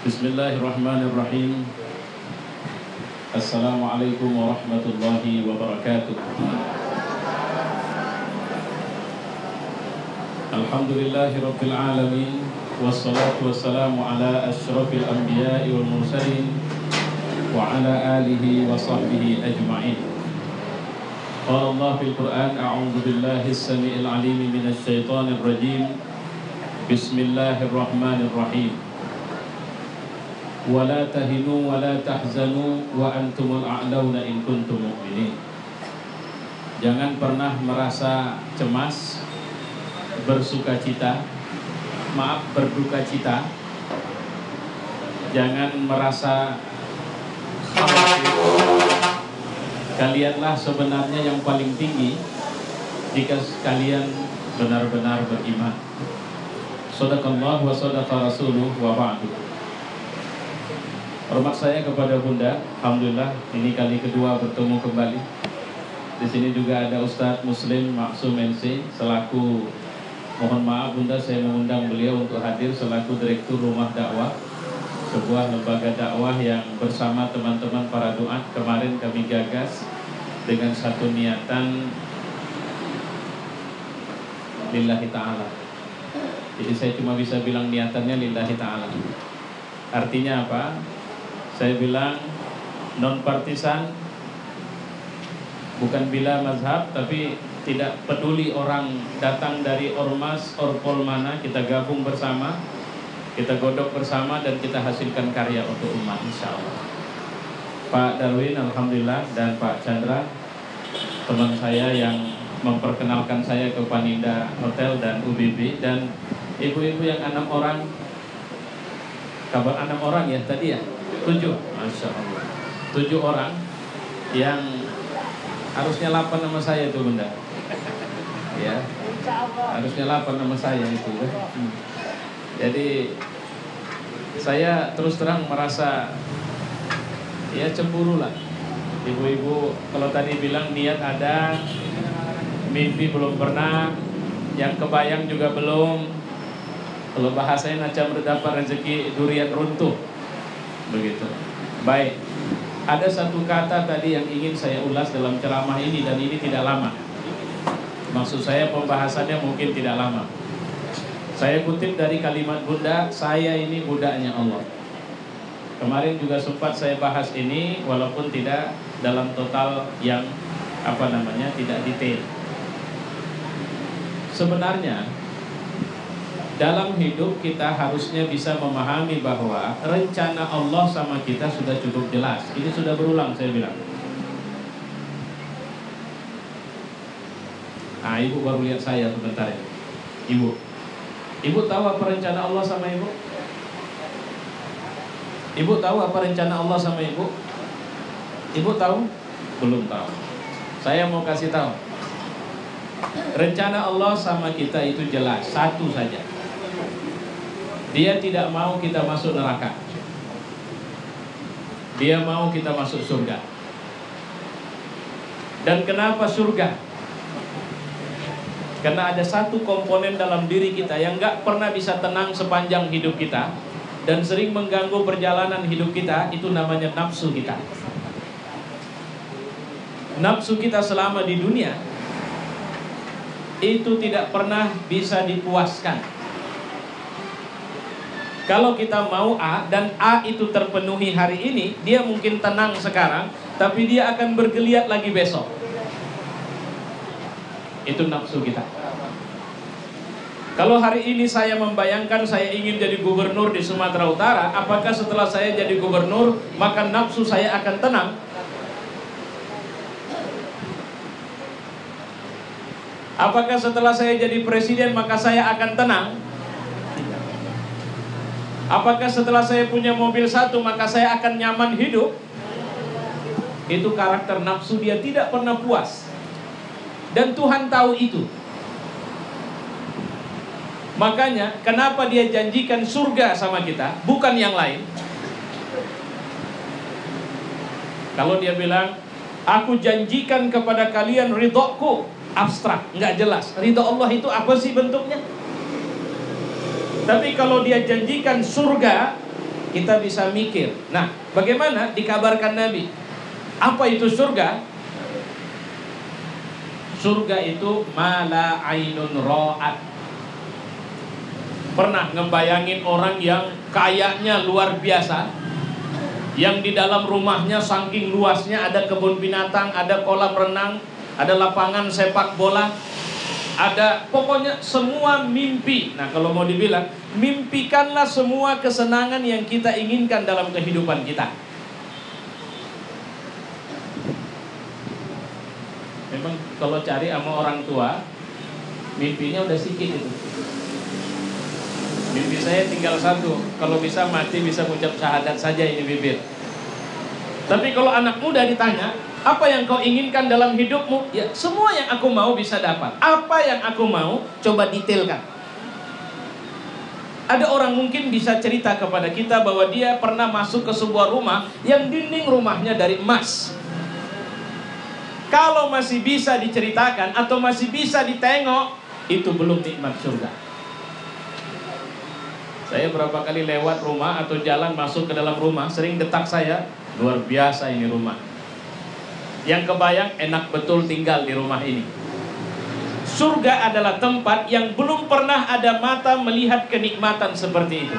Bismillahirrahmanirrahim. Assalamualaikum warahmatullahi wabarakatuh. Alhamdulillahi rabbil alamin. Wassalatu wassalamu ala asyrafil anbiya'i wal mursalin wa ala alihi wa sahbihi ajma'in. Qala Allah fil Qur'an, a'udzu billahi as-sami'il 'alim minasy syaithanir rajim. Bismillahirrahmanirrahim. Wala tahinu wala tahzanu wa antumul a'launa in kuntum mu'minin. Jangan pernah merasa cemas, berduka cita. Jangan merasa khawatir. Kalianlah sebenarnya yang paling tinggi jika kalian benar-benar beriman. Shadaqallah wa shadaqa rasuluh wa ba'du. Hormat saya kepada Bunda, alhamdulillah ini kali kedua bertemu kembali. Di sini juga ada Ustadz Muslim Maksum NC selaku, mohon maaf Bunda, saya mengundang beliau untuk hadir selaku Direktur Rumah Dakwah, sebuah lembaga dakwah yang bersama teman-teman para duat kemarin kami gagas dengan satu niatan lillahi ta'ala. Jadi saya cuma bisa bilang niatannya lillahi ta'ala. Artinya apa? Saya bilang non partisan, bukan bila mazhab, tapi tidak peduli orang datang dari ormas, orpol mana, kita gabung bersama, kita godok bersama dan kita hasilkan karya untuk umat insyaallah. Pak Darwin alhamdulillah dan Pak Chandra teman saya yang memperkenalkan saya ke Paninda Hotel dan UBB, dan ibu-ibu yang 6 orang, kabar 6 orang ya tadi ya? 7, Masya Allah 7 orang yang harusnya 8 nama saya itu Bunda ya, harusnya 8 nama saya itu Jadi saya terus terang merasa ya cemburu lah. Ibu-ibu kalau tadi bilang niat ada, mimpi belum pernah, yang kebayang juga belum. Kalau bahasanya macam mendapat rezeki durian runtuh begitu. Baik, ada satu kata tadi yang ingin saya ulas dalam ceramah ini, dan ini tidak lama. Maksud saya pembahasannya mungkin tidak lama. Saya kutip dari kalimat Bunda, saya ini budaknya Allah. Kemarin juga sempat saya bahas ini, walaupun tidak dalam total yang tidak detail. Sebenarnya dalam hidup kita harusnya bisa memahami bahwa rencana Allah sama kita sudah cukup jelas. Ini sudah berulang saya bilang. Ibu baru lihat saya sebentar ya. Ibu tahu apa rencana Allah sama ibu? Ibu tahu apa rencana Allah sama ibu? Ibu tahu? Belum tahu. Saya mau kasih tahu. Rencana Allah sama kita itu jelas, satu saja. Dia tidak mau kita masuk neraka. Dia mau kita masuk surga. Dan kenapa surga? Karena ada satu komponen dalam diri kita yang gak pernah bisa tenang sepanjang hidup kita, dan sering mengganggu perjalanan hidup kita, itu namanya nafsu kita. Nafsu kita selama di dunia itu tidak pernah bisa dipuaskan. Kalau kita mau A dan A itu terpenuhi hari ini, dia mungkin tenang sekarang, tapi dia akan bergeliat lagi besok. Itu nafsu kita. Kalau hari ini saya membayangkan saya ingin jadi gubernur di Sumatera Utara, apakah setelah saya jadi gubernur maka nafsu saya akan tenang? Apakah setelah saya jadi presiden maka saya akan tenang? Apakah setelah saya punya mobil satu maka saya akan nyaman hidup? Itu karakter nafsu, dia tidak pernah puas. Dan Tuhan tahu itu. Makanya kenapa dia janjikan surga sama kita, bukan yang lain. Kalau dia bilang, aku janjikan kepada kalian ridhoku, abstrak, nggak jelas. Ridho Allah itu apa sih bentuknya? Tapi kalau dia janjikan surga, kita bisa mikir. Nah, bagaimana dikabarkan Nabi? Apa itu surga? Surga itu mala ainun ra'at. Pernah ngebayangin orang yang kayanya luar biasa, yang di dalam rumahnya saking luasnya ada kebun binatang, ada kolam renang, ada lapangan sepak bola, ada pokoknya semua mimpi. Nah, kalau mau dibilang, mimpikanlah semua kesenangan yang kita inginkan dalam kehidupan kita. Memang kalau cari sama orang tua, mimpinya udah sedikit itu. Mimpi saya tinggal satu, kalau bisa mati bisa mengucap syahadat saja ini bibir. Tapi kalau anak muda ditanya, apa yang kau inginkan dalam hidupmu? Ya, semua yang aku mau bisa dapat. Apa yang aku mau, coba detailkan. Ada orang mungkin bisa cerita kepada kita bahwa dia pernah masuk ke sebuah rumah yang dinding rumahnya dari emas. Kalau masih bisa diceritakan atau masih bisa ditengok, itu belum nikmat surga. Saya berapa kali lewat rumah atau jalan masuk ke dalam rumah, sering detak saya, luar biasa ini rumah. Yang kebayang enak betul tinggal di rumah ini. Surga adalah tempat yang belum pernah ada mata melihat kenikmatan seperti itu.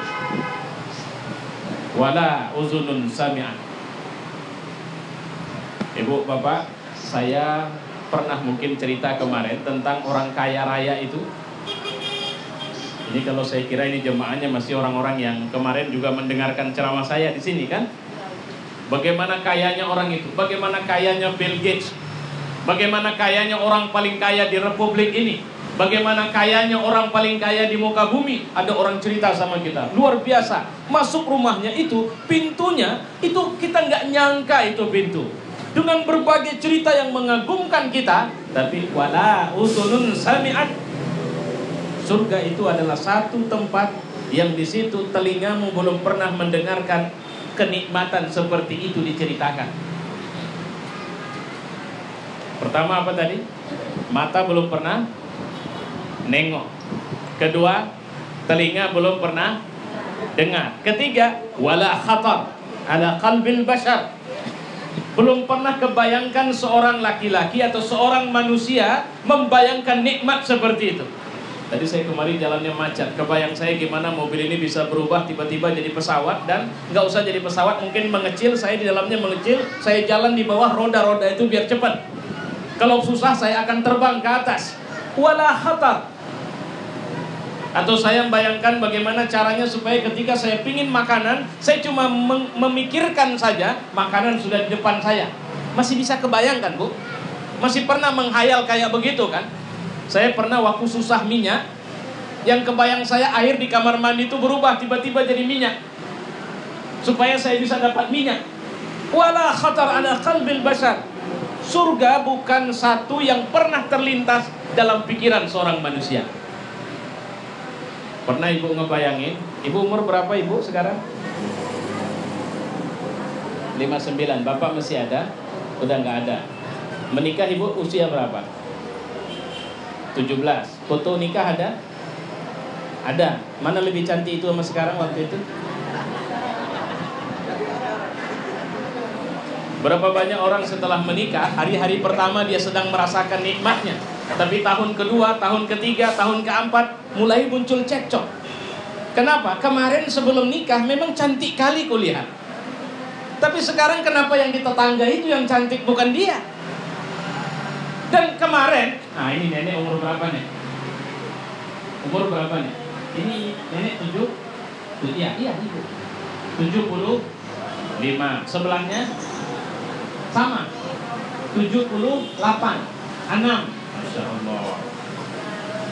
Wala uzunun sami'an. Ibu, bapak, saya pernah mungkin cerita kemarin tentang orang kaya raya itu. Ini kalau saya kira ini jemaahnya masih orang-orang yang kemarin juga mendengarkan ceramah saya di sini kan. Bagaimana kayanya orang itu, bagaimana kayanya Bill Gates, bagaimana kayanya orang paling kaya di republik ini, bagaimana kayanya orang paling kaya di muka bumi. Ada orang cerita sama kita, luar biasa. Masuk rumahnya itu, pintunya itu kita nggak nyangka itu pintu. Dengan berbagai cerita yang mengagumkan kita, tapi wala usunun sami'at. Surga itu adalah satu tempat yang di situ telingamu belum pernah mendengarkan kenikmatan seperti itu diceritakan. Pertama apa tadi? Mata belum pernah nengok. Kedua, telinga belum pernah dengar. Ketiga, wala khatar ala qalbil bashar. Belum pernah kebayangkan seorang laki-laki atau seorang manusia membayangkan nikmat seperti itu. Tadi saya kemarin jalannya macet, kebayang saya gimana mobil ini bisa berubah tiba-tiba jadi pesawat, dan nggak usah jadi pesawat, mungkin mengecil, saya di dalamnya mengecil, saya jalan di bawah roda-roda itu biar cepat. Kalau susah saya akan terbang ke atas. Wala khatar. Atau saya membayangkan bagaimana caranya supaya ketika saya pingin makanan, saya cuma memikirkan saja, makanan sudah di depan saya. Masih bisa kebayangkan, Bu? Masih pernah menghayal kayak begitu kan? Saya pernah waktu susah minyak, yang kebayang saya air di kamar mandi itu berubah tiba-tiba jadi minyak, supaya saya bisa dapat minyak. Wala khatar ala qalbil bashar. Surga bukan satu yang pernah terlintas dalam pikiran seorang manusia. Pernah ibu ngebayangin? Ibu umur berapa ibu sekarang? 59. Bapak masih ada? Udah nggak ada. Menikah ibu usia berapa? 17. Foto nikah ada? Ada. Mana lebih cantik itu sama sekarang waktu itu? Berapa banyak orang setelah menikah, hari-hari pertama dia sedang merasakan nikmatnya, tapi tahun kedua, tahun ketiga, tahun keempat mulai muncul cekcok. Kenapa? Kemarin sebelum nikah memang cantik kali kulihat, tapi sekarang kenapa yang di tetangga itu yang cantik bukan dia? Dan kemarin, nah ini nenek umur berapa nih? Umur berapa nih? Ini nenek 7? Iya ibu 75. Sebelahnya sama 78. 6. Masya Allah.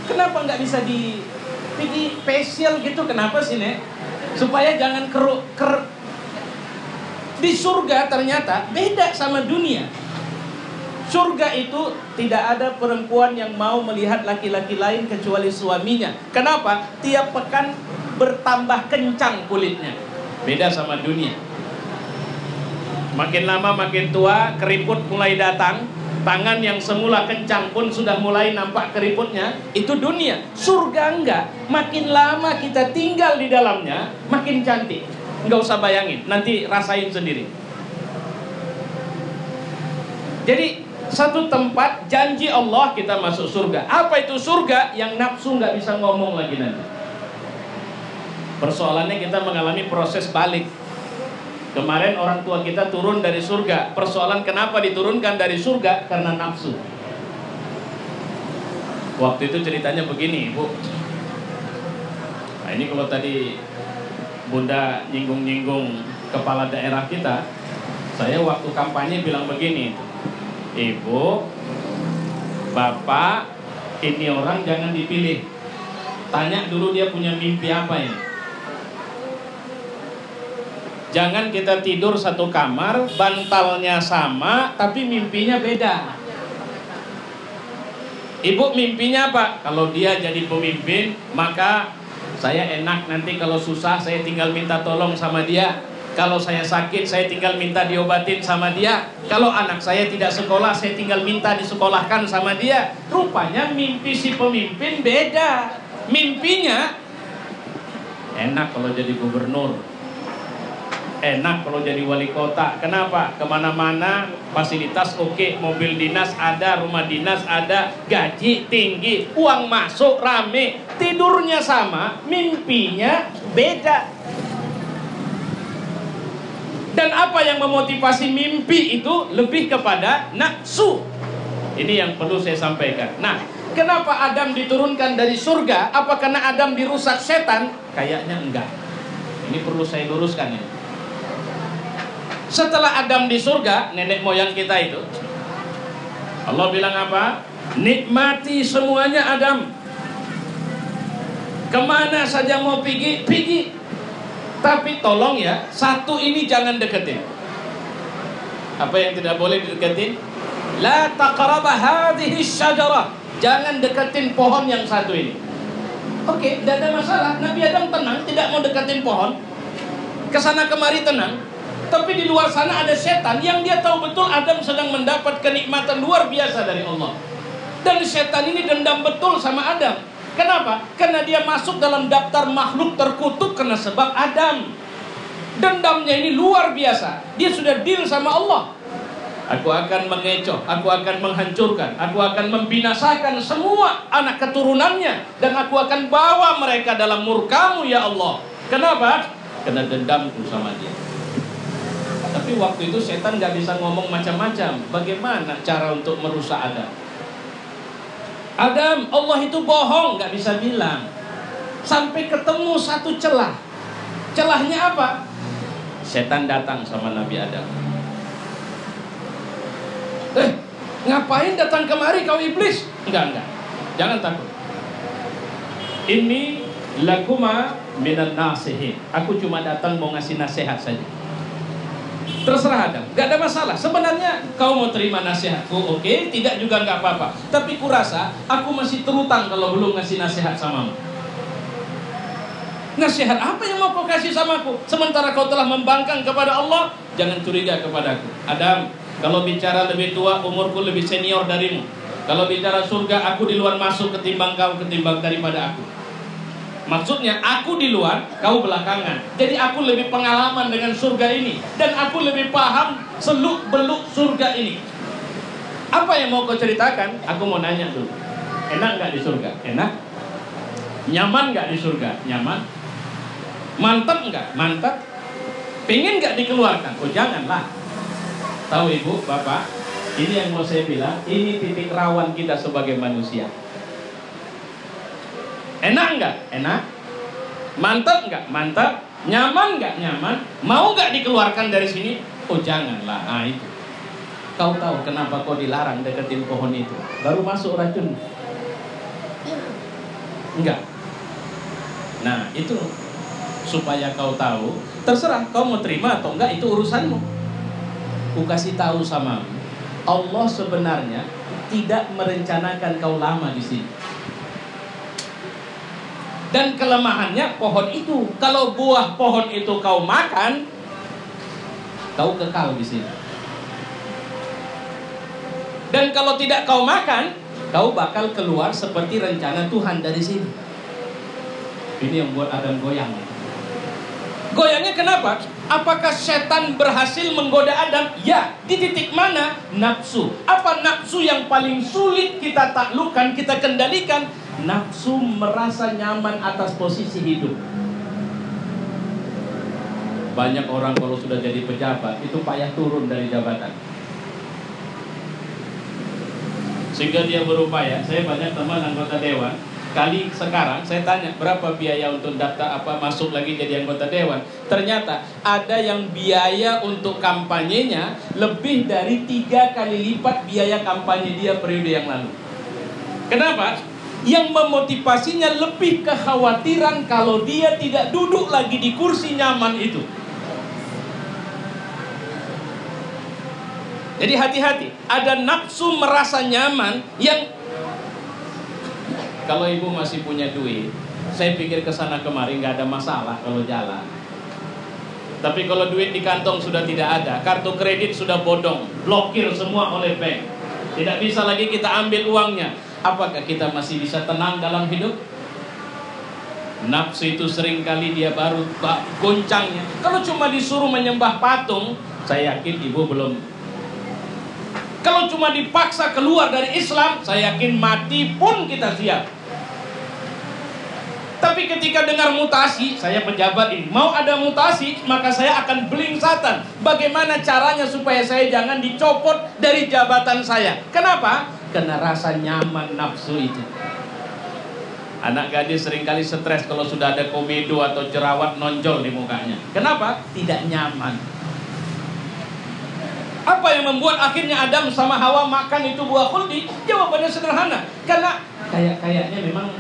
Kenapa nggak bisa dipilih spesial gitu? Kenapa sih nek? Supaya jangan keruk. Di surga ternyata beda sama dunia. Surga itu tidak ada perempuan yang mau melihat laki-laki lain kecuali suaminya. Kenapa? Tiap pekan bertambah kencang kulitnya. Beda sama dunia. Makin lama makin tua, keriput mulai datang. Tangan yang semula kencang pun sudah mulai nampak keriputnya. Itu dunia. Surga enggak. Makin lama kita tinggal di dalamnya, makin cantik. Nggak usah bayangin, nanti rasain sendiri. Jadi satu tempat janji Allah kita masuk surga. Apa itu surga? Yang nafsu nggak bisa ngomong lagi nanti. Persoalannya kita mengalami proses balik. Kemarin orang tua kita turun dari surga. Persoalan kenapa diturunkan dari surga? Karena nafsu. Waktu itu ceritanya begini, Ibu. Nah, ini kalau tadi Bunda nyinggung-nyinggung kepala daerah kita, saya waktu kampanye bilang begini, Ibu, Bapak, ini orang jangan dipilih. Tanya dulu dia punya mimpi apa ini. Jangan kita tidur satu kamar, bantalnya sama, tapi mimpinya beda. Ibu mimpinya apa? Kalau dia jadi pemimpin, maka saya enak nanti kalau susah saya tinggal minta tolong sama dia. Kalau saya sakit saya tinggal minta diobatin sama dia. Kalau anak saya tidak sekolah saya tinggal minta disekolahkan sama dia. Rupanya mimpi si pemimpin beda. Mimpinya enak kalau jadi gubernur, enak kalau jadi wali kota. Kenapa? Kemana-mana fasilitas oke, mobil dinas ada, rumah dinas ada, gaji tinggi, uang masuk rame. Tidurnya sama, mimpinya beda. Dan apa yang memotivasi mimpi itu lebih kepada nafsu. Ini yang perlu saya sampaikan. Nah, kenapa Adam diturunkan dari surga? Apa karena Adam dirusak setan? Kayaknya enggak. Ini perlu saya luruskan ini. Setelah Adam di surga, nenek moyang kita itu, Allah bilang apa? Nikmati semuanya Adam. Kemana saja mau pergi, pergi. Tapi tolong ya, satu ini jangan deketin. Apa yang tidak boleh dideketin? La taqraba hadhihi syajarah. Jangan deketin pohon yang satu ini. Oke, tidak ada masalah. Nabi Adam tenang, tidak mau deketin pohon. Kesana kemari tenang. Tapi di luar sana ada setan yang dia tahu betul Adam sedang mendapat kenikmatan luar biasa dari Allah. Dan setan ini dendam betul sama Adam. Kenapa? Karena dia masuk dalam daftar makhluk terkutuk karena sebab Adam. Dendamnya ini luar biasa. Dia sudah deal sama Allah. Aku akan mengecoh, aku akan menghancurkan, aku akan membinasakan semua anak keturunannya, dan aku akan bawa mereka dalam murkamu ya Allah. Kenapa? Karena dendamku sama dia. Tapi waktu itu setan gak bisa ngomong macam-macam. Bagaimana cara untuk merusak Adam? Adam, Allah itu bohong, gak bisa bilang. Sampai ketemu satu celah. Celahnya apa? Setan datang sama Nabi Adam. Ngapain datang kemari kau iblis? Enggak. Jangan takut. Ini lakuma minan nasihin. Aku cuma datang mau ngasih nasihat saja. Terserah Adam, gak ada masalah. Sebenarnya kau mau terima nasihatku, oke, tidak juga gak apa-apa. Tapi kurasa aku masih terutang kalau belum ngasih nasihat samamu. Nasihat apa yang mau kau kasih samaku? Sementara kau telah membangkang kepada Allah. Jangan curiga kepadaku. Adam, kalau bicara lebih tua, umurku lebih senior darimu. Kalau bicara surga, aku di luar masuk ketimbang kau, ketimbang daripada aku. Maksudnya aku di luar, kau belakangan. Jadi aku lebih pengalaman dengan surga ini, dan aku lebih paham seluk-beluk surga ini. Apa yang mau kau ceritakan? Aku mau nanya dulu. Enak gak di surga? Enak. Nyaman gak di surga? Nyaman. Mantap gak? Mantap. Pengen gak dikeluarkan? Oh janganlah. Tahu ibu, bapak, ini yang mau saya bilang, ini titik rawan kita sebagai manusia. Enak nggak? Enak. Mantap nggak? Mantap. Nyaman nggak? Nyaman. Mau nggak dikeluarkan dari sini? Oh janganlah. Ah itu. Kau tahu kenapa kau dilarang deketin pohon itu? Baru masuk racun. Enggak. Nah itu supaya kau tahu. Terserah kau mau terima atau enggak, itu urusanmu. Ku kasih tahu sama Allah sebenarnya tidak merencanakan kau lama di sini. Dan kelemahannya pohon itu, kalau buah pohon itu kau makan, kau kekal di sini. Dan kalau tidak kau makan, kau bakal keluar seperti rencana Tuhan dari sini. Ini yang buat Adam goyang. Goyangnya kenapa? Apakah setan berhasil menggoda Adam? Ya. Di titik mana? Nafsu. Apa nafsu yang paling sulit kita taklukkan, kita kendalikan? Nafsu merasa nyaman atas posisi hidup. Banyak orang kalau sudah jadi pejabat itu payah turun dari jabatan, sehingga dia berupaya. Saya banyak teman anggota dewan. Kali sekarang saya tanya berapa biaya untuk daftar masuk lagi jadi anggota dewan. Ternyata ada yang biaya untuk kampanyenya lebih dari 3 kali lipat biaya kampanye dia periode yang lalu. Kenapa? Yang memotivasinya lebih kekhawatiran kalau dia tidak duduk lagi di kursi nyaman itu. Jadi hati-hati, ada nafsu merasa nyaman yang kalau ibu masih punya duit, saya pikir kesana kemari nggak ada masalah kalau jalan. Tapi kalau duit di kantong sudah tidak ada, kartu kredit sudah bodong, blokir semua oleh bank, tidak bisa lagi kita ambil uangnya. Apakah kita masih bisa tenang dalam hidup? Nafsu itu seringkali dia baru goncangnya. Kalau cuma disuruh menyembah patung, saya yakin ibu belum. Kalau cuma dipaksa keluar dari Islam, saya yakin mati pun kita siap. Tapi ketika dengar mutasi, saya pejabat ini, mau ada mutasi, maka saya akan beling satan. Bagaimana caranya supaya saya jangan dicopot dari jabatan saya? Kenapa? Karena rasa nyaman nafsu itu. Anak gadis seringkali stres kalau sudah ada komedo atau jerawat nonjol di mukanya. Kenapa? Tidak nyaman. Apa yang membuat akhirnya Adam sama Hawa makan itu buah khuldi? Jawabannya sederhana. Karena kayaknya memang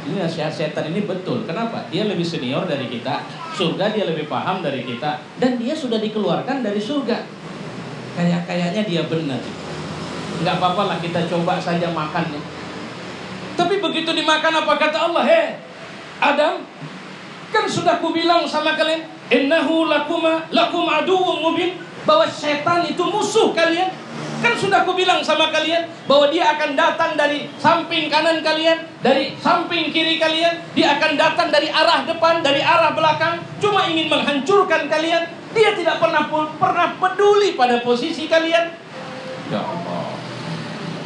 ini nasihat setan ini betul. Kenapa? Dia lebih senior dari kita. Surga dia lebih paham dari kita. Dan dia sudah dikeluarkan dari surga. Kayaknya dia benar. Nggak apa-apa lah kita coba saja makannya. Tapi begitu dimakan apa kata Allah? Hei Adam, kan sudah kubilang sama kalian, innahu lakum aduwwum mubin, bahwa setan itu musuh kalian. Kan sudah kubilang sama kalian bahwa dia akan datang dari samping kanan kalian, dari samping kiri kalian. Dia akan datang dari arah depan, dari arah belakang, cuma ingin menghancurkan kalian. Dia tidak pernah peduli pada posisi kalian. Ya Allah.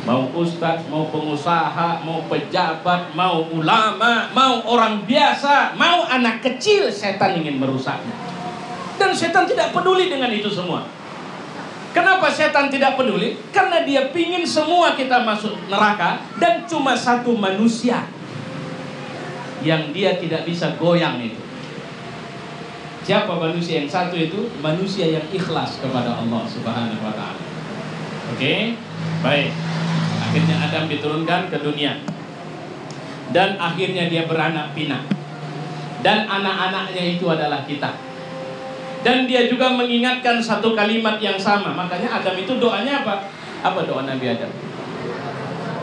Mau ustaz, mau pengusaha, mau pejabat, mau ulama, mau orang biasa, mau anak kecil, setan ingin merusaknya. Dan setan tidak peduli dengan itu semua. Kenapa setan tidak peduli? Karena dia pingin semua kita masuk neraka. Dan cuma satu manusia yang dia tidak bisa goyang itu. Siapa manusia yang satu itu? Manusia yang ikhlas kepada Allah Subhanahu wa ta'ala. Oke? Baik. Akhirnya Adam diturunkan ke dunia. Dan akhirnya dia beranak pinak. Dan anak-anaknya itu adalah kita. Dan dia juga mengingatkan satu kalimat yang sama. Makanya Adam itu doanya apa? Apa doa Nabi Adam?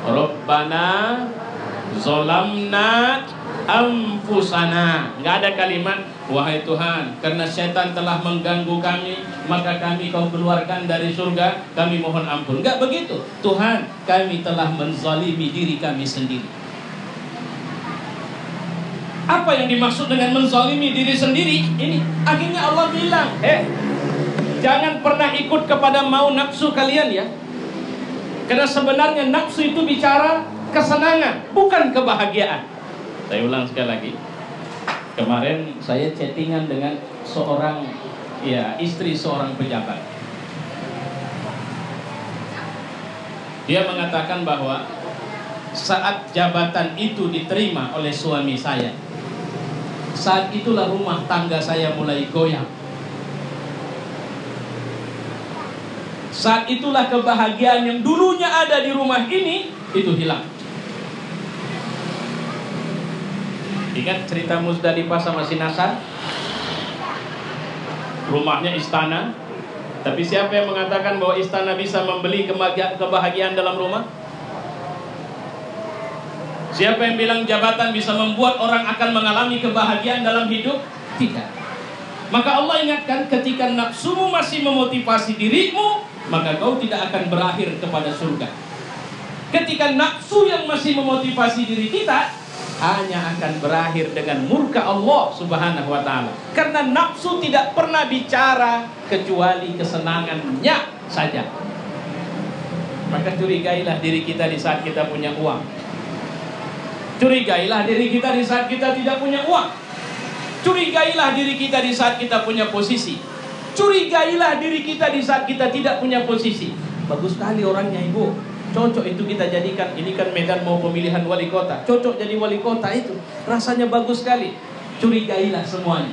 Rabbana zolamna anfusana. Nggak ada kalimat wahai Tuhan, karena setan telah mengganggu kami, maka kami kau keluarkan dari surga, kami mohon ampun. Nggak begitu. Tuhan, kami telah menzalimi diri kami sendiri. Apa yang dimaksud dengan menzalimi diri sendiri? Ini akhirnya Allah bilang, jangan pernah ikut kepada mau nafsu kalian ya. Karena sebenarnya nafsu itu bicara kesenangan, bukan kebahagiaan. Saya ulang sekali lagi. Kemarin saya chattingan dengan seorang istri seorang pejabat. Dia mengatakan bahwa saat jabatan itu diterima oleh suami saya, saat itulah rumah tangga saya mulai goyang. Saat itulah kebahagiaan yang dulunya ada di rumah ini, itu hilang. Ingat cerita Muzdalifah sama Sinasar? Rumahnya istana. Tapi siapa yang mengatakan bahwa istana bisa membeli kebahagiaan dalam rumah? Siapa yang bilang jabatan bisa membuat orang akan mengalami kebahagiaan dalam hidup? Tidak. Maka Allah ingatkan, ketika nafsumu masih memotivasi dirimu, maka kau tidak akan berakhir kepada surga. Ketika nafsu yang masih memotivasi diri kita, hanya akan berakhir dengan murka Allah Subhanahu wa ta'ala. Karena nafsu tidak pernah bicara kecuali kesenangannya saja. Maka curigailah diri kita di saat kita punya uang. Curigailah diri kita di saat kita tidak punya uang. Curigailah diri kita di saat kita punya posisi. Curigailah diri kita di saat kita tidak punya posisi. Bagus sekali orangnya ibu, cocok itu kita jadikan. Ini kan Medan mau pemilihan wali kota, cocok jadi wali kota itu. Rasanya bagus sekali. Curigailah semuanya.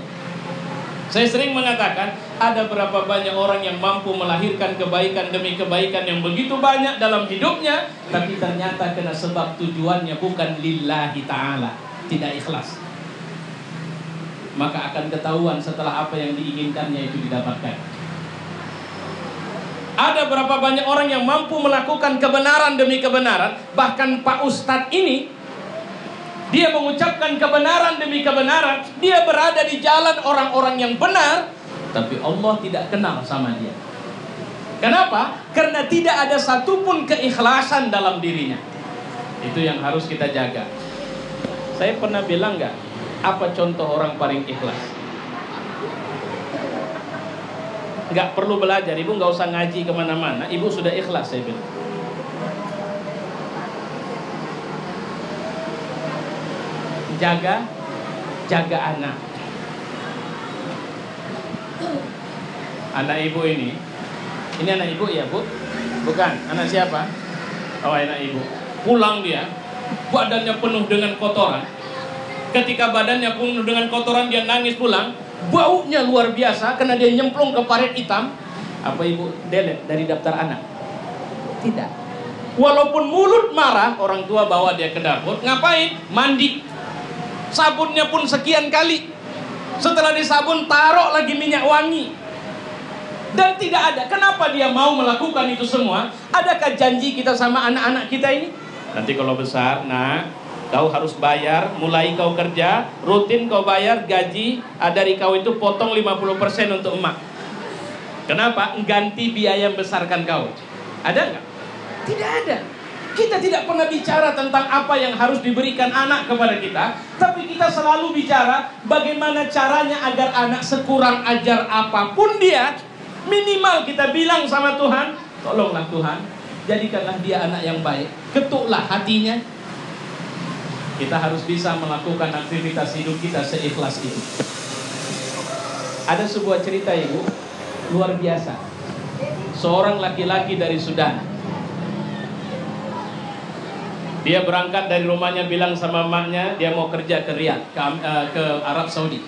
Saya sering mengatakan, ada berapa banyak orang yang mampu melahirkan kebaikan demi kebaikan yang begitu banyak dalam hidupnya, tapi ternyata kena sebab tujuannya bukan lillahi ta'ala, tidak ikhlas. Maka akan ketahuan setelah apa yang diinginkannya itu didapatkan. Ada berapa banyak orang yang mampu melakukan kebenaran demi kebenaran. Bahkan Pak Ustadz ini, dia mengucapkan kebenaran demi kebenaran. Dia berada di jalan orang-orang yang benar, tapi Allah tidak kenal sama dia. Kenapa? Karena tidak ada satupun keikhlasan dalam dirinya. Itu yang harus kita jaga. Saya pernah bilang nggak, apa contoh orang paling ikhlas? Nggak perlu belajar, ibu nggak usah ngaji kemana-mana, ibu sudah ikhlas, saya bilang. Jaga anak. Anak ibu ini anak ibu ya bu? Bukan, anak siapa? Oh, anak ibu. Pulang dia, badannya penuh dengan kotoran. Ketika badannya penuh dengan kotoran, dia nangis pulang. Baunya luar biasa karena dia nyemplung ke paret hitam. Apa ibu delete dari daftar anak? Tidak. Walaupun mulut marah, orang tua bawa dia ke dapur. Ngapain? Mandi. Sabunnya pun sekian kali. Setelah disabun, taruh lagi minyak wangi. Dan tidak ada. Kenapa dia mau melakukan itu semua? Adakah janji kita sama anak-anak kita ini? Nanti kalau besar, nah, kau harus bayar, mulai kau kerja, rutin kau bayar gaji, dari kau itu potong 50% untuk emak. Kenapa? Ganti biaya membesarkan kau. Ada nggak? Tidak ada. Kita tidak pernah bicara tentang apa yang harus diberikan anak kepada kita, tapi kita selalu bicara bagaimana caranya agar anak sekurang ajar apapun dia, minimal kita bilang sama Tuhan, tolonglah Tuhan, jadikanlah dia anak yang baik, ketuklah hatinya. Kita harus bisa melakukan aktivitas hidup kita seikhlas itu. Ada sebuah cerita ibu, luar biasa. Seorang laki-laki dari Sudan. Dia berangkat dari rumahnya, bilang sama emaknya dia mau kerja ke Riyadh, ke Arab Saudi.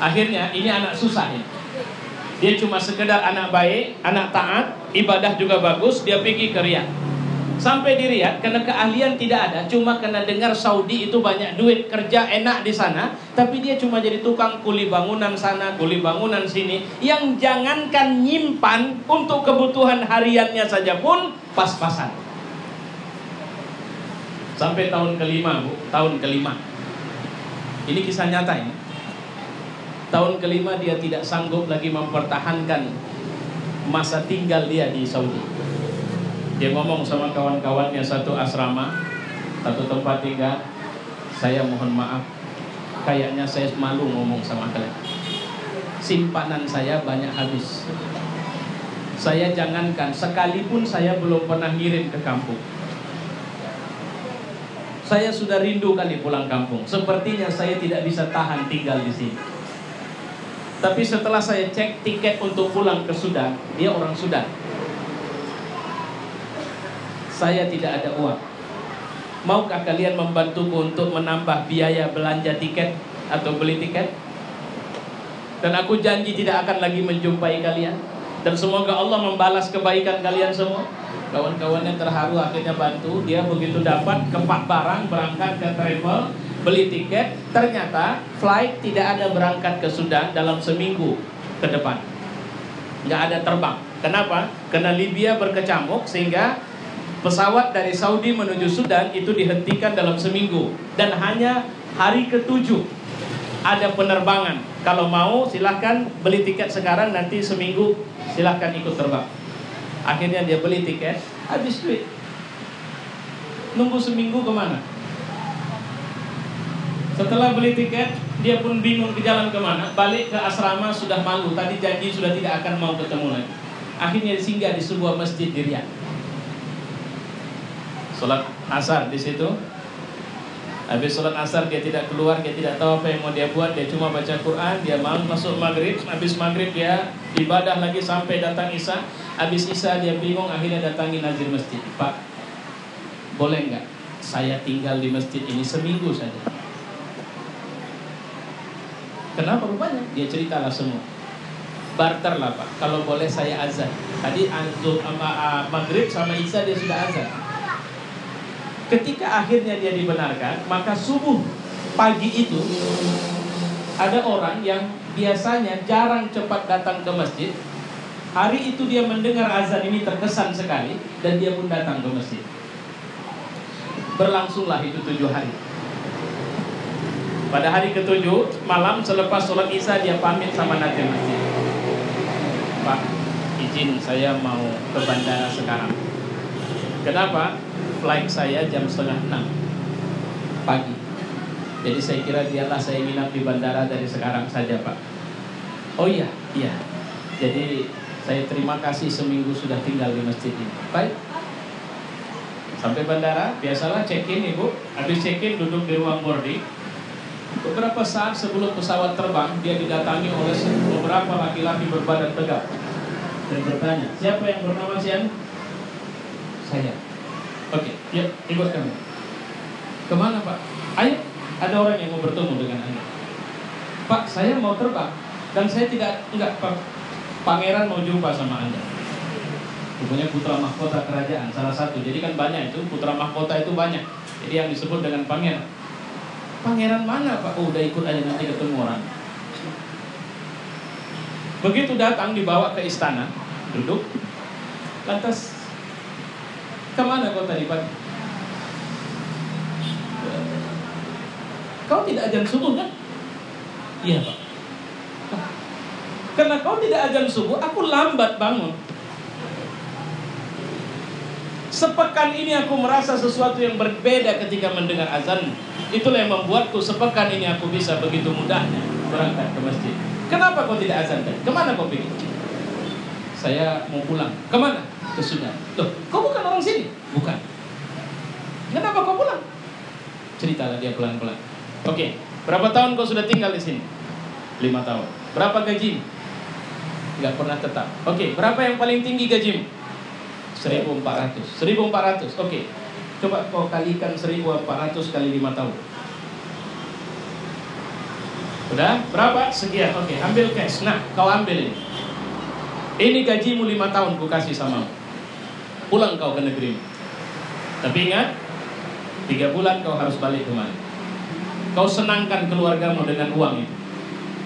Akhirnya ini anak susah ya. Dia cuma sekedar anak baik, anak taat, ibadah juga bagus, dia pergi ke Riyadh. Sampai di Riyadh, karena keahlian tidak ada, cuma karena dengar Saudi itu banyak duit, kerja enak di sana, tapi dia cuma jadi tukang kuli bangunan sana, kuli bangunan sini, yang jangankan nyimpan untuk kebutuhan hariannya saja pun pas-pasan. Sampai tahun kelima, Bu, tahun kelima. Ini kisah nyata ini. Tahun kelima dia tidak sanggup lagi mempertahankan masa tinggal dia di Saudi. Dia ngomong sama kawan-kawannya satu asrama, satu tempat tinggal, saya mohon maaf, kayaknya saya malu ngomong sama kalian. Simpanan saya banyak habis. Saya jangankan, sekalipun saya belum pernah ngirim ke kampung. Saya sudah rindu kali pulang kampung. Sepertinya saya tidak bisa tahan tinggal di sini. Tapi setelah saya cek tiket untuk pulang ke Sudan, dia orang Sudan. Saya tidak ada uang. Maukah kalian membantuku untuk menambah biaya belanja tiket atau beli tiket? Dan aku janji tidak akan lagi menjumpai kalian. Dan semoga Allah membalas kebaikan kalian semua. Kawan-kawannya terharu, akhirnya bantu. Dia begitu dapat kepak barang, berangkat ke travel, beli tiket. Ternyata flight tidak ada berangkat ke Sudan dalam seminggu ke depan. Nggak ada terbang. Kenapa? Karena Libya berkecamuk sehingga pesawat dari Saudi menuju Sudan itu dihentikan dalam seminggu. Dan hanya hari ke-7 ada penerbangan. Kalau mau silahkan beli tiket sekarang, nanti seminggu silahkan ikut terbang. Akhirnya dia beli tiket, habis duit. Nunggu seminggu kemana? Setelah beli tiket, dia pun bingung ke jalan kemana. Balik ke asrama sudah malu. Tadi janji sudah tidak akan mau ketemu lagi. Akhirnya singgah di sebuah masjid di Riyadh. Sholat asar di situ. Habis sholat asar dia tidak keluar, dia tidak tahu apa yang mau dia buat. Dia cuma baca Quran, dia mau masuk maghrib. Habis maghrib dia ibadah lagi sampai datang isya. Habis isya dia bingung, akhirnya datangi nazir masjid. Pak, boleh nggak saya tinggal di masjid ini seminggu saja? Kenapa rupanya? Dia ceritalah semua. Barter lah Pak, kalau boleh saya azan. Tadi maghrib sama isya dia sudah azan. Ketika akhirnya dia dibenarkan, maka subuh pagi itu ada orang yang biasanya jarang cepat datang ke masjid. Hari itu dia mendengar azan ini terkesan sekali, dan dia pun datang ke masjid. Berlangsunglah itu 7 hari. Pada hari ke-7 malam selepas sholat isya dia pamit sama nazir masjid. Pak, izin saya mau ke bandara sekarang. Kenapa? Flight saya jam 5:30 pagi. Jadi saya kira biarlah saya nginap di bandara dari sekarang saja Pak. Oh iya, iya. Jadi saya terima kasih seminggu sudah tinggal di masjid ini. Baik. Sampai bandara, biasalah check-in Ibu. Habis check-in duduk di ruang boarding. Beberapa saat sebelum pesawat terbang, dia didatangi oleh beberapa laki-laki berbadan tegap dan bertanya, siapa yang bernama Sian? Saya. Oke, yuk ikut kami. Kemana Pak? Ayo, ada orang yang mau bertemu dengan Anda. Pak, saya mau terbang dan saya enggak Pak. Pangeran mau jumpa sama Anda. Rupanya putra mahkota kerajaan salah satu. Jadi kan banyak itu, putra mahkota itu banyak. Jadi yang disebut dengan pangeran. Pangeran mana Pak? Oh, udah ikut aja nanti ketemu orang. Begitu datang dibawa ke istana, duduk. Lantas kemana kau tadi pagi? Kau tidak azan subuh kan? Iya Pak. Karena kau tidak azan subuh, aku lambat bangun. Sepekan ini aku merasa sesuatu yang berbeda ketika mendengar azan. Itulah yang membuatku sepekan ini aku bisa begitu mudahnya berangkat ke masjid. Kenapa kau tidak azan tadi? Kemana kau pergi? Saya mau pulang. Kemana? Ke Sudan. Loh, kau bukan orang sini? Bukan. Kenapa kau pulang? Ceritalah dia pelan-pelan. Oke, berapa tahun kau sudah tinggal di sini? 5 tahun. Berapa gaji? Gak pernah tetap. Oke, berapa yang paling tinggi gajimu? 1.400. 1.400. Oke. Coba kau kalikan 1.400 kali 5 tahun. Udah? Berapa? Sekian. Oke, ambil cash. Nah, kau ambil ini. Ini gajimu 5 tahun ku kasih sama. Pulang kau ke negerimu. Tapi ingat, 3 bulan kau harus balik kemari. Kau senangkan keluargamu dengan uang itu.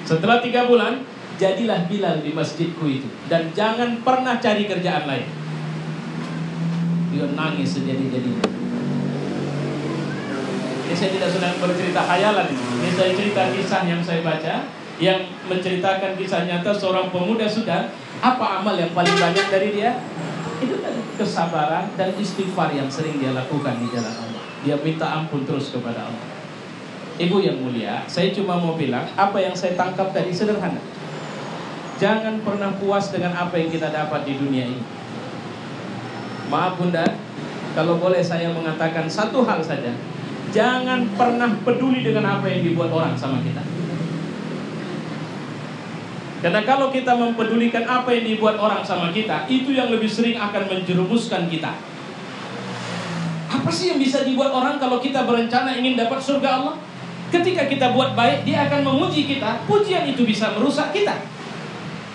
Setelah 3 bulan, jadilah Bilal di masjidku itu. Dan jangan pernah cari kerjaan lain. Dia nangis sejadi-jadinya. Ini saya tidak sedang bercerita khayalan. Ini saya cerita kisah yang saya baca, yang menceritakan kisah nyata seorang pemuda Sudan. Apa amal yang paling banyak dari dia? Itu tadi, kesabaran dan istighfar yang sering dia lakukan di jalan Allah. Dia minta ampun terus kepada Allah. Ibu yang mulia, saya cuma mau bilang, apa yang saya tangkap tadi sederhana. Jangan pernah puas dengan apa yang kita dapat di dunia ini. Maaf Bunda, kalau boleh saya mengatakan satu hal saja. Jangan pernah peduli dengan apa yang dibuat orang sama kita. Karena kalau kita mempedulikan apa yang dibuat orang sama kita, itu yang lebih sering akan menjerumuskan kita. Apa sih yang bisa dibuat orang kalau kita berencana ingin dapat surga Allah? Ketika kita buat baik, dia akan memuji kita. Pujian itu bisa merusak kita.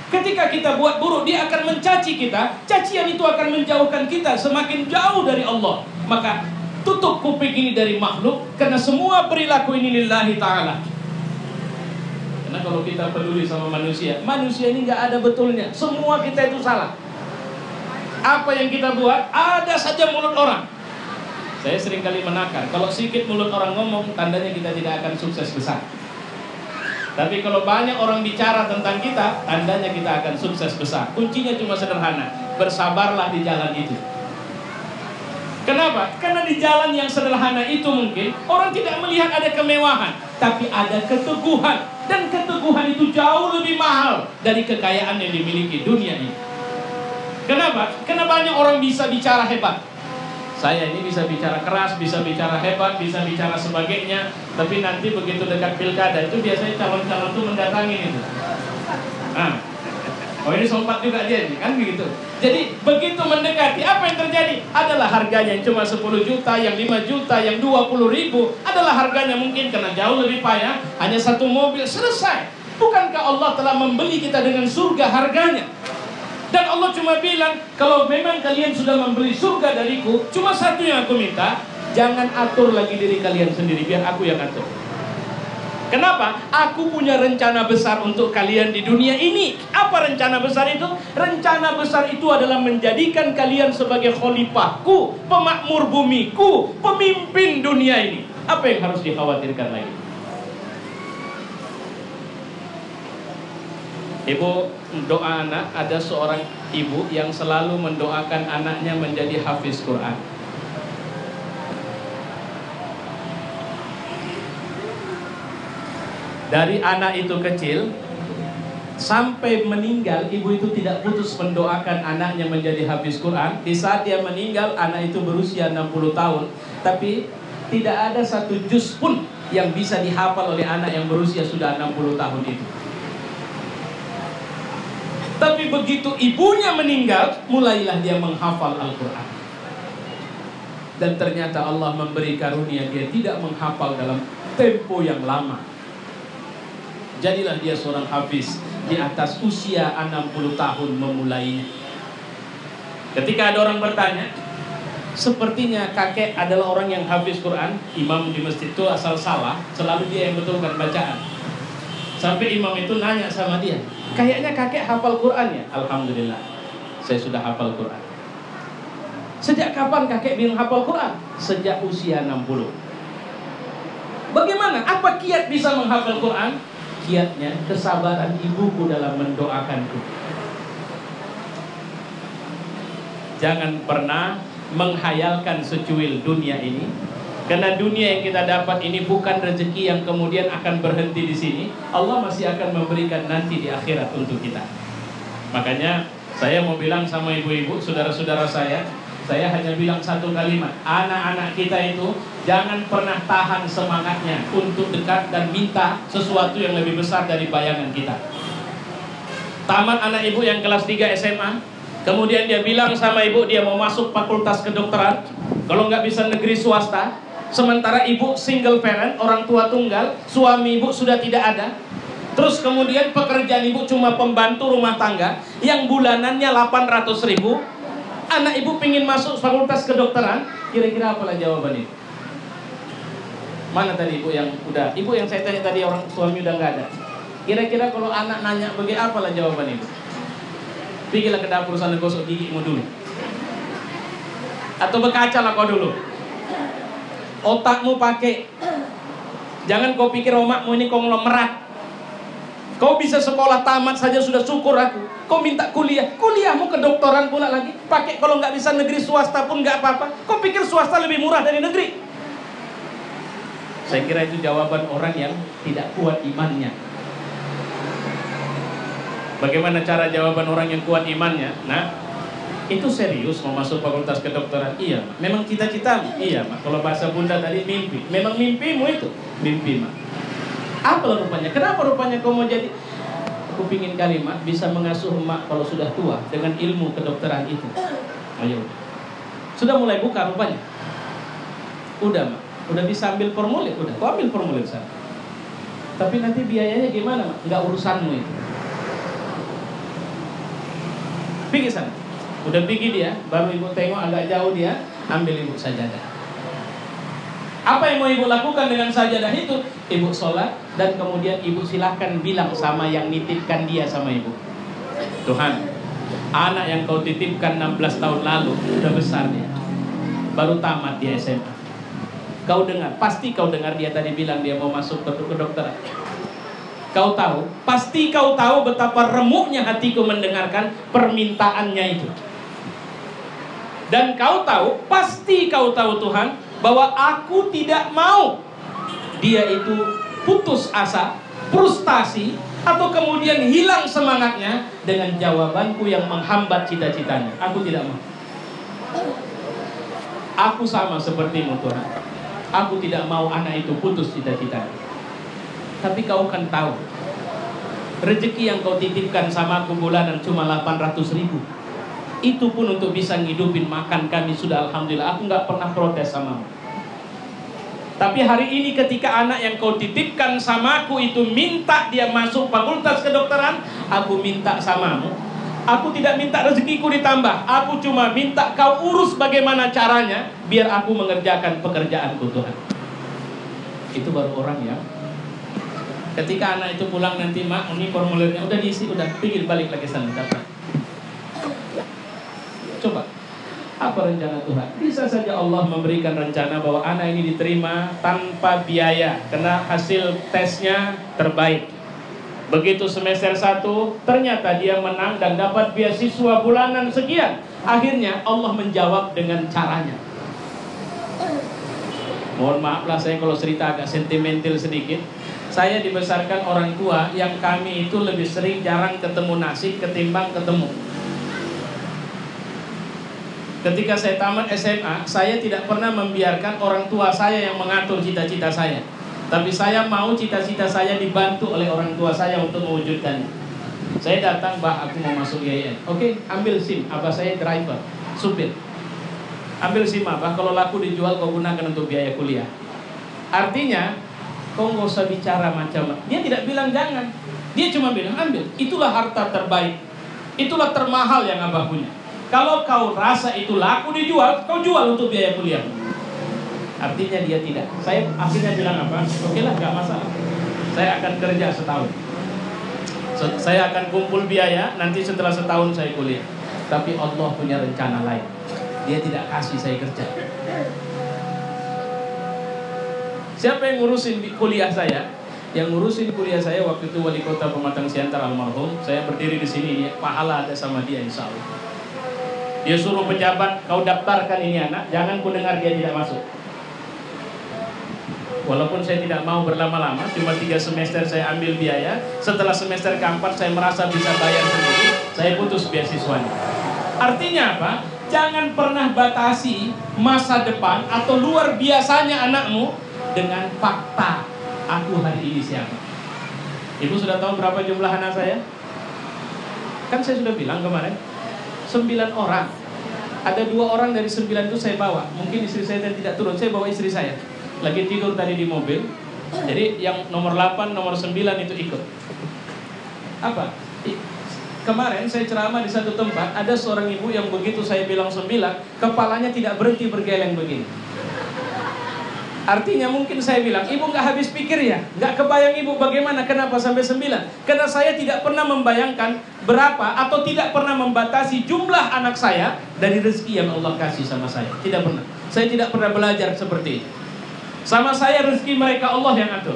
Ketika kita buat buruk, dia akan mencaci kita. Cacian itu akan menjauhkan kita semakin jauh dari Allah. Maka tutup kuping ini dari makhluk, karena semua perilaku ini lillahi ta'ala. Karena kalau kita peduli sama manusia, manusia ini gak ada betulnya. Semua kita itu salah. Apa yang kita buat, ada saja mulut orang. Saya sering kali menakar, kalau sedikit mulut orang ngomong, tandanya kita tidak akan sukses besar. Tapi kalau banyak orang bicara tentang kita, tandanya kita akan sukses besar. Kuncinya cuma sederhana, bersabarlah di jalan itu. Kenapa? Karena di jalan yang sederhana itu mungkin orang tidak melihat ada kemewahan, tapi ada keteguhan. Dan keteguhan itu jauh lebih mahal dari kekayaan yang dimiliki dunia ini. Kenapa? Karena banyak orang bisa bicara hebat. Saya ini bisa bicara keras, bisa bicara hebat, bisa bicara sebagainya. Tapi nanti begitu dekat pilkada itu biasanya calon-calon itu mendatangi itu. Oh ini sompat juga dia nih, kan begitu. Jadi begitu mendekati, apa yang terjadi? Adalah harganya yang cuma 10 juta, yang 5 juta, yang 20 ribu. Adalah harganya mungkin karena jauh lebih payah. Hanya satu mobil, selesai. Bukankah Allah telah membeli kita dengan surga harganya? Dan Allah cuma bilang, kalau memang kalian sudah membeli surga dariku, cuma satu yang aku minta, jangan atur lagi diri kalian sendiri, biar aku yang atur. Kenapa? Aku punya rencana besar untuk kalian di dunia ini. Apa rencana besar itu? Rencana besar itu adalah menjadikan kalian sebagai khalifahku, pemakmur bumiku, pemimpin dunia ini. Apa yang harus dikhawatirkan lagi? Ibu doa anak, ada seorang ibu yang selalu mendoakan anaknya menjadi hafiz Quran. Dari anak itu kecil sampai meninggal, ibu itu tidak putus mendoakan anaknya menjadi hafiz Quran. Di saat dia meninggal, anak itu berusia 60 tahun, tapi tidak ada satu juz pun yang bisa dihafal oleh anak yang berusia sudah 60 tahun itu. Tapi begitu ibunya meninggal, mulailah dia menghafal Al-Quran. Dan ternyata Allah memberi karunia, dia tidak menghafal dalam tempo yang lama. Jadilah dia seorang hafiz di atas usia 60 tahun memulainya. Ketika ada orang bertanya, sepertinya kakek adalah orang yang hafiz Quran. Imam di masjid itu asal salah, selalu dia yang betulkan bacaan. Sampai imam itu nanya sama dia, kayaknya kakek hafal Quran ya? Alhamdulillah, saya sudah hafal Quran. Sejak kapan kakek bilang hafal Quran? Sejak usia 60. Bagaimana? Apa kiat bisa menghafal Quran? Kiatnya kesabaran ibuku dalam mendoakanku. Jangan pernah menghayalkan secuil dunia ini, karena dunia yang kita dapat ini bukan rezeki yang kemudian akan berhenti di sini. Allah masih akan memberikan nanti di akhirat untuk kita. Makanya saya mau bilang sama ibu-ibu, saudara-saudara saya hanya bilang satu kalimat, anak-anak kita itu jangan pernah tahan semangatnya untuk dekat dan minta sesuatu yang lebih besar dari bayangan kita. Tamat anak ibu yang kelas 3 SMA, kemudian dia bilang sama ibu dia mau masuk fakultas kedokteran, kalau nggak bisa negeri swasta. Sementara ibu single parent, orang tua tunggal, suami ibu sudah tidak ada. Terus kemudian pekerjaan ibu cuma pembantu rumah tangga yang bulanannya 800 ribu. Anak ibu pingin masuk fakultas kedokteran, kira-kira apalah jawaban itu? Mana tadi ibu yang udah? Ibu yang saya tanya tadi, orang suami udah nggak ada. Kira-kira kalau anak nanya bagaimana, apalah jawaban ibu? Pergilah ke dapur sana gosok gigimu dulu. Atau berkaca lah kau dulu. Otakmu pakai. Jangan kau pikir omakmu ini konglomerat. Kau bisa sekolah tamat saja sudah syukur aku. Kau minta kuliah, kuliahmu kedokteran pula lagi. Pakai kalau nggak bisa negeri swasta pun nggak apa-apa. Kau pikir swasta lebih murah dari negeri? Saya kira itu jawaban orang yang tidak kuat imannya. Bagaimana cara jawaban orang yang kuat imannya? Nah, itu serius mau masuk fakultas kedokteran? Iya, Mak. Memang cita-citamu? Iya, Mak. Kalau bahasa Bunda tadi mimpi. Memang mimpimu itu? Mimpi, Mak. Apa rupanya? Kenapa rupanya kau mau jadi? Aku pingin kalimat bisa mengasuh emak kalau sudah tua dengan ilmu kedokteran itu. Ayo. Sudah mulai buka rupanya. Udah, Mak. Udah bisa ambil formulir? Udah. Kau ambil formulir sana. Tapi nanti biayanya gimana, Mak? Enggak urusanmu itu. Pergi sana. Udah pergi dia, baru ibu tengok agak jauh dia, ambil ibu sajadah. Apa yang mau ibu lakukan dengan sajadah itu? Ibu sholat dan kemudian ibu silahkan bilang sama yang nitipkan dia sama ibu, Tuhan, anak yang kau titipkan 16 tahun lalu udah besar dia, baru tamat dia SMA. Kau dengar, pasti kau dengar dia tadi bilang dia mau masuk ke kedokteran. Kau tahu, pasti kau tahu betapa remuknya hatiku mendengarkan permintaannya itu. Dan kau tahu, pasti kau tahu Tuhan, bahwa aku tidak mau dia itu putus asa, frustasi, atau kemudian hilang semangatnya dengan jawabanku yang menghambat cita-citanya. Aku tidak mau. Aku sama sepertimu Tuhan. Aku tidak mau anak itu putus cita-citanya. Tapi kau kan tahu, rezeki yang kau titipkan sama aku bulanan cuma 800.000. Itu pun untuk bisa ngidupin makan kami sudah alhamdulillah. Aku nggak pernah protes samamu. Tapi hari ini ketika anak yang kau titipkan samaku itu minta dia masuk fakultas kedokteran, aku minta samamu. Aku tidak minta rezekiku ditambah. Aku cuma minta kau urus bagaimana caranya biar aku mengerjakan pekerjaanku Tuhan. Itu baru orang ya. Ketika anak itu pulang nanti, mak, ini formulirnya udah diisi, udah pikir balik lagi sana dapat. Coba, apa rencana Tuhan? Bisa saja Allah memberikan rencana bahwa anak ini diterima tanpa biaya karena hasil tesnya terbaik. Begitu semester 1, ternyata dia menang dan dapat beasiswa bulanan sekian. Akhirnya Allah menjawab dengan caranya. Mohon maaf lah saya kalau cerita agak sentimental sedikit. Saya dibesarkan orang tua yang kami itu lebih sering jarang ketemu nasi ketimbang ketemu. Ketika saya tamat SMA, saya tidak pernah membiarkan orang tua saya yang mengatur cita-cita saya. Tapi saya mau cita-cita saya dibantu oleh orang tua saya untuk mewujudkannya. Saya datang, Mbah, aku mau masuk IAIN. Oke, ambil SIM, abah saya driver, supir. Ambil SIM abah, kalau laku dijual kau gunakan untuk biaya kuliah. Artinya, kau nggak usah bicara macam-macam. Dia tidak bilang jangan. Dia cuma bilang ambil, itulah harta terbaik. Itulah termahal yang abah punya. Kalau kau rasa itu laku dijual, kau jual untuk biaya kuliah. Artinya dia tidak. Saya akhirnya bilang apa? Oke lah, gak masalah. Saya akan kerja setahun. Saya akan kumpul biaya, nanti setelah setahun saya kuliah. Tapi Allah punya rencana lain. Dia tidak kasih saya kerja. Siapa yang ngurusin kuliah saya? Yang ngurusin kuliah saya waktu itu wali kota Pematang Siantar almarhum. Saya berdiri di sini, pahala ada sama dia insya Allah. Dia suruh pejabat, kau daftarkan ini anak, jangan ku dengar dia tidak masuk. Walaupun saya tidak mau berlama-lama, cuma 3 semester saya ambil biaya. Setelah semester keempat saya merasa bisa bayar sendiri, saya putus beasiswanya. Artinya apa? Jangan pernah batasi masa depan atau luar biasanya anakmu dengan fakta. Aku hari ini siapa? Ibu sudah tahu berapa jumlah anak saya? Kan saya sudah bilang kemarin 9 orang. Ada 2 orang dari 9 itu saya bawa. Mungkin istri saya tidak turun, saya bawa istri saya. Lagi tidur tadi di mobil. Jadi yang nomor 8, nomor 9 itu ikut. Apa? Kemarin saya ceramah di satu tempat, ada seorang ibu yang begitu saya bilang 9, kepalanya tidak berhenti bergeleng begini. Artinya mungkin saya bilang, ibu nggak habis pikir ya? Nggak kebayang ibu bagaimana, kenapa sampai 9? Karena saya tidak pernah membayangkan berapa atau tidak pernah membatasi jumlah anak saya dari rezeki yang Allah kasih sama saya. Tidak pernah. Saya tidak pernah belajar seperti itu. Sama saya rezeki mereka Allah yang atur.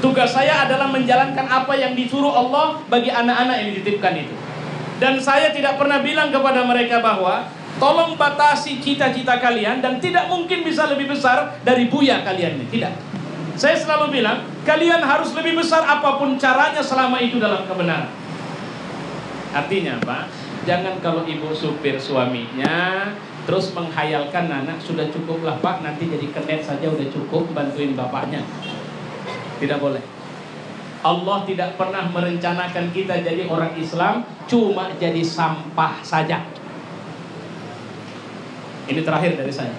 Tugas saya adalah menjalankan apa yang disuruh Allah bagi anak-anak yang dititipkan itu. Dan saya tidak pernah bilang kepada mereka bahwa tolong batasi cita-cita kalian dan tidak mungkin bisa lebih besar dari buya kalian ini. Tidak. Saya selalu bilang, kalian harus lebih besar apapun caranya selama itu dalam kebenaran. Artinya apa? Jangan kalau ibu supir suaminya terus menghayalkan anak, sudah cukuplah pak, nanti jadi kenet saja udah cukup bantuin bapaknya. Tidak boleh. Allah tidak pernah merencanakan kita jadi orang Islam cuma jadi sampah saja. Ini terakhir dari saya.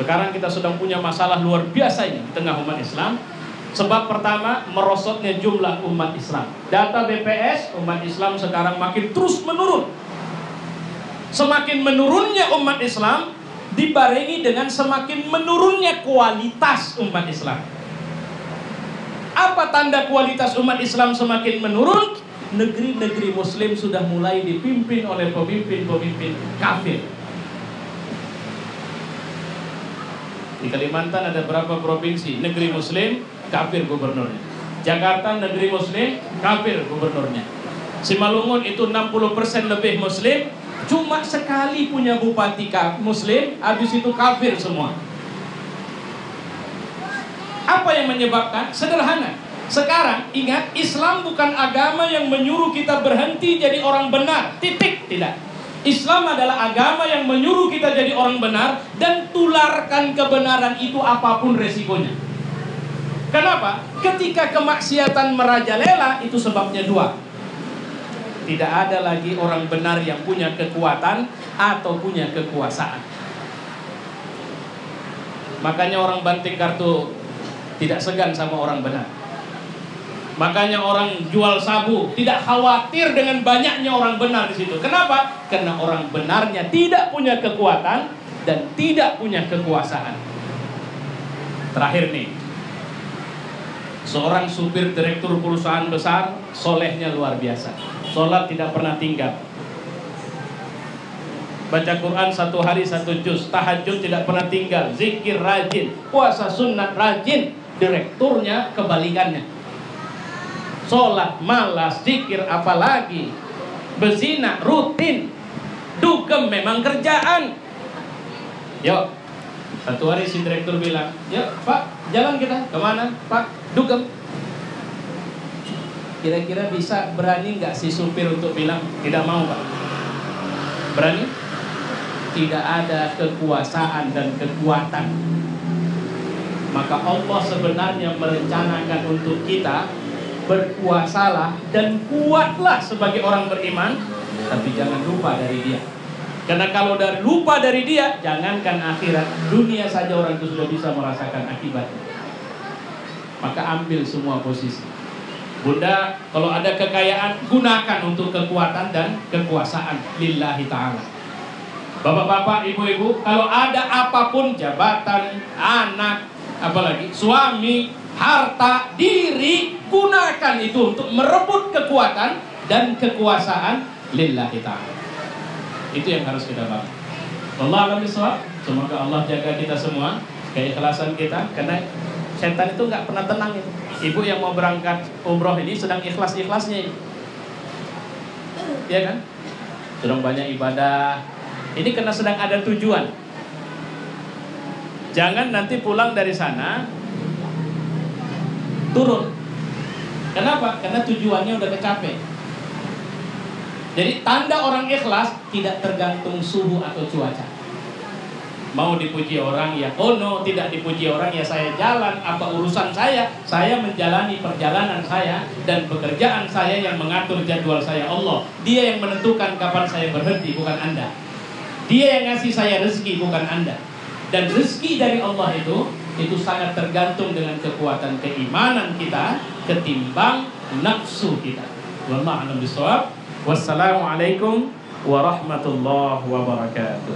Sekarang kita sedang punya masalah luar biasa ini di tengah umat Islam. Sebab pertama, merosotnya jumlah umat Islam. Data BPS, umat Islam sekarang makin terus menurun. Semakin menurunnya umat Islam dibarengi dengan semakin menurunnya kualitas umat Islam. Apa tanda kualitas umat Islam semakin menurun? Negeri-negeri Muslim sudah mulai dipimpin oleh pemimpin-pemimpin kafir. Di Kalimantan ada berapa provinsi? Negeri Muslim, kafir gubernurnya. Jakarta negeri Muslim, kafir gubernurnya. Simalungun itu 60% lebih Muslim, cuma sekali punya bupati Muslim, habis itu kafir semua. Apa yang menyebabkan? Sederhana. Sekarang ingat, Islam bukan agama yang menyuruh kita berhenti jadi orang benar. Titik, tidak. Islam adalah agama yang menyuruh kita jadi orang benar dan tularkan kebenaran itu apapun resikonya. Kenapa? Ketika kemaksiatan merajalela, itu sebabnya dua. Tidak ada lagi orang benar yang punya kekuatan atau punya kekuasaan. Makanya orang banting kartu tidak segan sama orang benar. Makanya orang jual sabu tidak khawatir dengan banyaknya orang benar di situ. Kenapa? Karena orang benarnya tidak punya kekuatan dan tidak punya kekuasaan. Terakhir nih, seorang supir direktur perusahaan besar, solehnya luar biasa. Sholat tidak pernah tinggal. Baca Quran 1 hari 1 juz, tahajud tidak pernah tinggal, zikir rajin, puasa sunnah rajin. Direkturnya kebalikannya. Sholat malas, zikir apalagi, bezina rutin, dugem memang kerjaan. Yuk, satu hari si direktur bilang, yuk Pak, jalan kita. Kemana Pak? Dugem. Kira-kira bisa berani nggak si supir untuk bilang tidak mau Pak? Berani? Tidak ada kekuasaan dan kekuatan. Maka Allah sebenarnya merencanakan untuk kita berpuasalah dan kuatlah sebagai orang beriman, tapi jangan lupa dari Dia. Karena kalau lupa dari Dia, jangankan akhirat, dunia saja orang itu sudah bisa merasakan akibatnya. Maka ambil semua posisi. Bunda, kalau ada kekayaan, gunakan untuk kekuatan dan kekuasaan lillahi ta'ala. Bapak-bapak, ibu-ibu, kalau ada apapun, jabatan, anak, apalagi suami, harta, diri, gunakan itu untuk merebut kekuatan dan kekuasaan lillahi ta'ala. Itu yang harus kita bangun. Wallahu a'lam bishawab. Semoga Allah jaga kita semua, keikhlasan kita, karena setan itu nggak pernah tenang itu. Ibu yang mau berangkat umroh ini sedang ikhlas-ikhlasnya ini, ya kan? Sedang banyak ibadah. Ini karena sedang ada tujuan. Jangan nanti pulang dari sana turun. Kenapa? Karena tujuannya udah kecapek. Jadi tanda orang ikhlas tidak tergantung suhu atau cuaca. Mau dipuji orang ya ono, tidak dipuji orang ya saya jalan. Apa urusan saya? Saya menjalani perjalanan saya dan pekerjaan saya yang mengatur jadwal saya Allah. Dia yang menentukan kapan saya berhenti, bukan Anda. Dia yang ngasih saya rezeki, bukan Anda. Dan rezeki dari Allah itu sangat tergantung dengan kekuatan keimanan kita ketimbang nafsu kita. Wallahu a'lam bishawab. Wassalamualaikum warahmatullahi wabarakatuh.